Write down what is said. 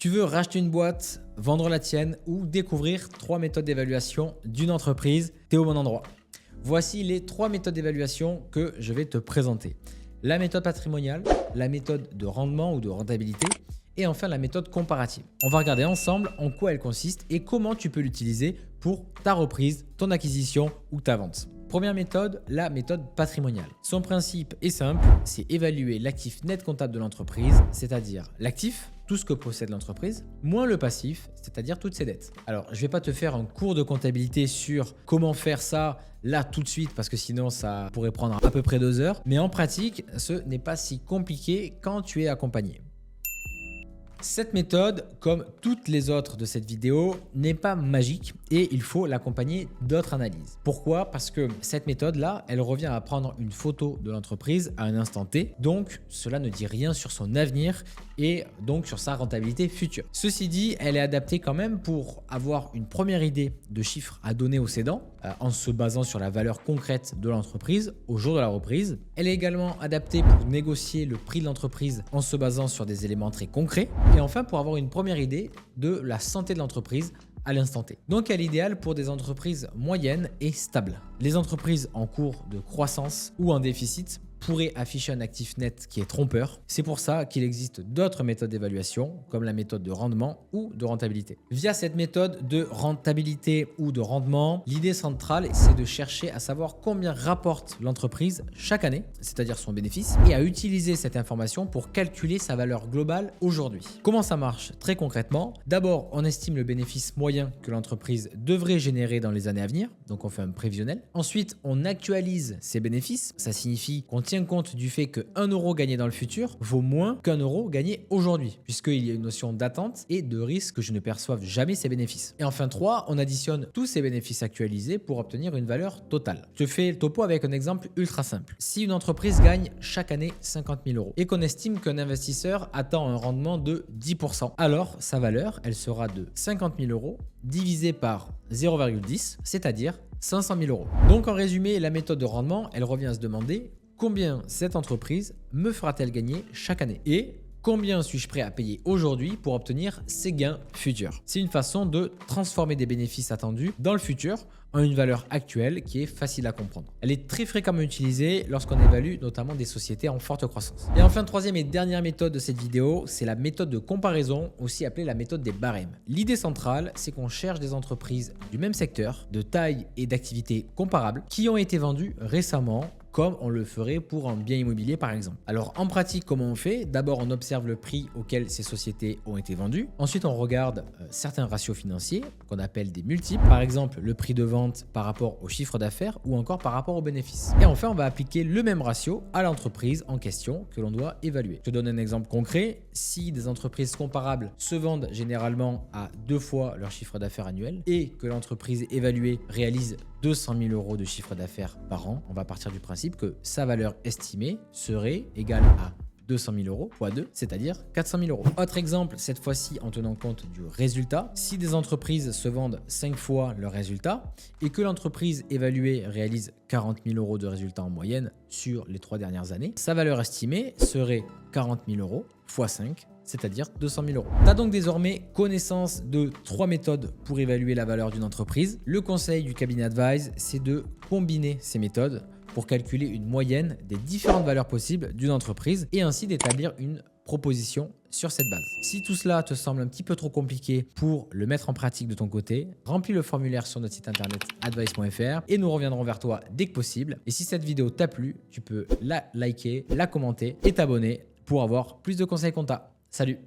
Tu veux racheter une boîte, vendre la tienne ou découvrir 3 méthodes d'évaluation d'une entreprise, tu es au bon endroit. Voici les 3 méthodes d'évaluation que je vais te présenter. La méthode patrimoniale, la méthode de rendement ou de rentabilité et enfin la méthode comparative. On va regarder ensemble en quoi elle consiste et comment tu peux l'utiliser pour ta reprise, ton acquisition ou ta vente. Première méthode, la méthode patrimoniale. Son principe est simple, c'est évaluer l'actif net comptable de l'entreprise, c'est-à-dire l'actif, tout ce que possède l'entreprise, moins le passif, c'est-à-dire toutes ses dettes. Alors, je ne vais pas te faire un cours de comptabilité sur comment faire ça là tout de suite parce que sinon ça pourrait prendre à peu près 2 heures. Mais en pratique, ce n'est pas si compliqué quand tu es accompagné. Cette méthode, comme toutes les autres de cette vidéo, n'est pas magique et il faut l'accompagner d'autres analyses. Pourquoi? Parce que cette méthode-là, elle revient à prendre une photo de l'entreprise à un instant T. Donc, cela ne dit rien sur son avenir et donc sur sa rentabilité future. Ceci dit, elle est adaptée quand même pour avoir une première idée de chiffres à donner aux cédants en se basant sur la valeur concrète de l'entreprise au jour de la reprise. Elle est également adaptée pour négocier le prix de l'entreprise en se basant sur des éléments très concrets. Et enfin, pour avoir une première idée de la santé de l'entreprise à l'instant T. Donc, elle est idéale pour des entreprises moyennes et stables. Les entreprises en cours de croissance ou en déficit pourrait afficher un actif net qui est trompeur. C'est pour ça qu'il existe d'autres méthodes d'évaluation, comme la méthode de rendement ou de rentabilité. Via cette méthode de rentabilité ou de rendement, l'idée centrale, c'est de chercher à savoir combien rapporte l'entreprise chaque année, c'est-à-dire son bénéfice, et à utiliser cette information pour calculer sa valeur globale aujourd'hui. Comment ça marche? Très concrètement, d'abord, on estime le bénéfice moyen que l'entreprise devrait générer dans les années à venir, donc on fait un prévisionnel. Ensuite, on actualise ses bénéfices, ça signifie qu'on tient compte du fait que 1 euro gagné dans le futur vaut moins qu'1 euro gagné aujourd'hui, puisqu'il y a une notion d'attente et de risque que je ne perçoive jamais ces bénéfices. Et enfin 3, on additionne tous ces bénéfices actualisés pour obtenir une valeur totale. Je fais le topo avec un exemple ultra simple. Si une entreprise gagne chaque année 50 000 euros et qu'on estime qu'un investisseur attend un rendement de 10%, alors sa valeur, elle sera de 50 000 euros divisé par 0,10, c'est-à-dire 500 000 euros. Donc en résumé, la méthode de rendement, elle revient à se demander combien cette entreprise me fera-t-elle gagner chaque année et combien suis-je prêt à payer aujourd'hui pour obtenir ces gains futurs. C'est une façon de transformer des bénéfices attendus dans le futur en une valeur actuelle qui est facile à comprendre. Elle est très fréquemment utilisée lorsqu'on évalue notamment des sociétés en forte croissance. Et enfin, troisième et dernière méthode de cette vidéo, c'est la méthode de comparaison, aussi appelée la méthode des barèmes. L'idée centrale, c'est qu'on cherche des entreprises du même secteur, de taille et d'activité comparables, qui ont été vendues récemment comme on le ferait pour un bien immobilier par exemple. Alors en pratique, comment on fait? D'abord, on observe le prix auquel ces sociétés ont été vendues. Ensuite, on regarde certains ratios financiers qu'on appelle des multiples. Par exemple, le prix de vente par rapport au chiffre d'affaires ou encore par rapport aux bénéfices. Et enfin, on va appliquer le même ratio à l'entreprise en question que l'on doit évaluer. Je te donne un exemple concret. Si des entreprises comparables se vendent généralement à 2 fois leur chiffre d'affaires annuel et que l'entreprise évaluée réalise 200 000 euros de chiffre d'affaires par an, on va partir du principe que sa valeur estimée serait égale à 200 000 euros fois 2, c'est-à-dire 400 000 euros. Autre exemple, cette fois-ci en tenant compte du résultat. Si des entreprises se vendent 5 fois leur résultat et que l'entreprise évaluée réalise 40 000 euros de résultat en moyenne sur les 3 dernières années, sa valeur estimée serait 40 000 euros fois 5, c'est-à-dire 200 000 euros. Tu as donc désormais connaissance de 3 méthodes pour évaluer la valeur d'une entreprise. Le conseil du cabinet Advise, c'est de combiner ces méthodes pour calculer une moyenne des différentes valeurs possibles d'une entreprise et ainsi d'établir une proposition sur cette base. Si tout cela te semble un petit peu trop compliqué pour le mettre en pratique de ton côté, remplis le formulaire sur notre site internet advice.fr et nous reviendrons vers toi dès que possible. Et si cette vidéo t'a plu, tu peux la liker, la commenter et t'abonner pour avoir plus de conseils compta. Salut!